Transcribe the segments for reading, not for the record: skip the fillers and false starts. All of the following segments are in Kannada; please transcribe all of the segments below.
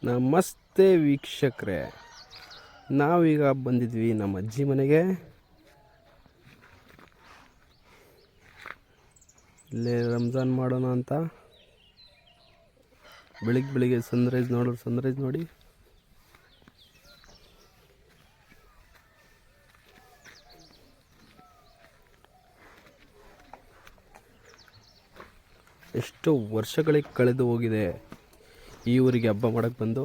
ನಮಸ್ತೆ ವೀಕ್ಷಕರೇ, ನಾವೀಗ ಬಂದಿದ್ವಿ ನಮ್ಮ ಅಜ್ಜಿ ಮನೆಗೆ. ಇಲ್ಲೇ ರಂಜಾನ್ ಮಾಡೋಣ ಅಂತ. ಬೆಳಿಗ್ಗೆ ಸನ್ರೈಸ್ ನೋಡಿ. ಎಷ್ಟು ವರ್ಷಗಳಿಗೆ ಕಳೆದು ಹೋಗಿದೆ ಈ ಊರಿಗೆ ಹಬ್ಬ ಮಾಡಕ್ಕೆ ಬಂದು.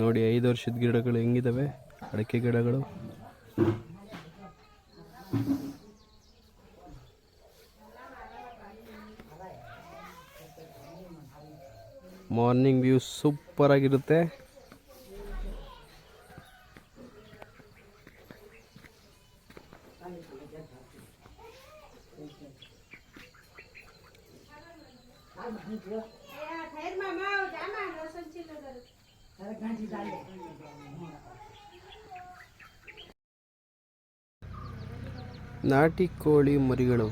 ನೋಡಿ 5 ವರ್ಷದ ಗಿಡಗಳು ಹೆಂಗಿದಾವೆ, ಅಡಿಕೆ ಗಿಡಗಳು. ಮಾರ್ನಿಂಗ್ ವ್ಯೂ ಸೂಪರ್ ಆಗಿರುತ್ತೆ. ನಾಟಿ ಕೋಳಿ ಮರಿಗಳು.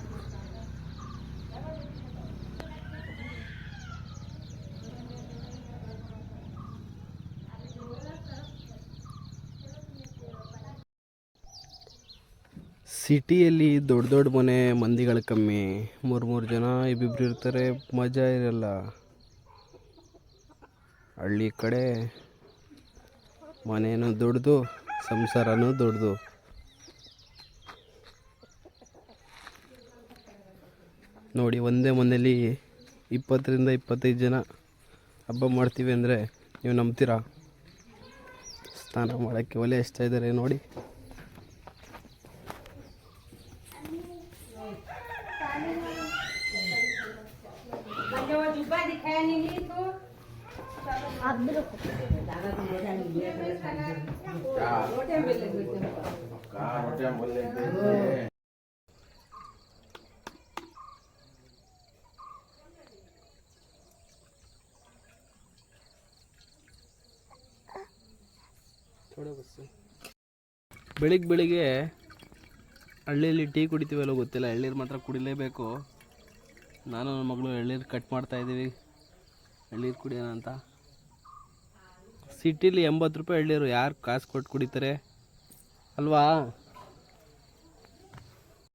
ಸಿಟಿಯಲ್ಲಿ ದೊಡ್ಡ ಮನೆ, ಮಂದಿಗಳು ಕಮ್ಮಿ, 3 ಜನ ಇಬ್ಬಿಬ್ರು ಇರ್ತಾರೆ, ಮಜಾ ಇರಲ್ಲ. ಹಳ್ಳಿ ಕಡೆ ಮನೇನು ದೊಡ್ಡದು, ಸಂಸಾರನೂ ದೊಡ್ಡದು. ನೋಡಿ, ಒಂದೇ ಮನೇಲಿ 20ರಿಂದ 25 ಜನ ಹಬ್ಬ ಮಾಡ್ತೀವಿ ಅಂದರೆ ನೀವು ನಂಬ್ತೀರಾ? ಸ್ನಾನ ಮಾಡೋಕ್ಕೆ ಒಲೆ ಎಷ್ಟಾಯಿದ್ದಾರೆ ಇದ್ದಾರೆ ನೋಡಿ. ಬೆಳಿಗ್ಗೆ ಹಳ್ಳಿಯಲ್ಲಿ ಟೀ ಕುಡಿತೀವಲ್ಲ ಗೊತ್ತಿಲ್ಲ, ಎಳ್ನೀರು ಮಾತ್ರ ಕುಡಿಲೇಬೇಕು. ನಾನು ನನ್ನ ಮಗಳು ಎಳ್ನೀರು ಕಟ್ ಮಾಡ್ತಾಯಿದ್ದೀವಿ, ಎಳ್ನೀರು ಕುಡಿಯೋಣ ಅಂತ. ಸಿಟಿಲಿ 80 ರೂಪಾಯಿ ಎಳ್ನೀರು ಯಾರು ಕಾಸು ಕೊಟ್ಟು ಕುಡಿತಾರೆ ಅಲ್ವಾ?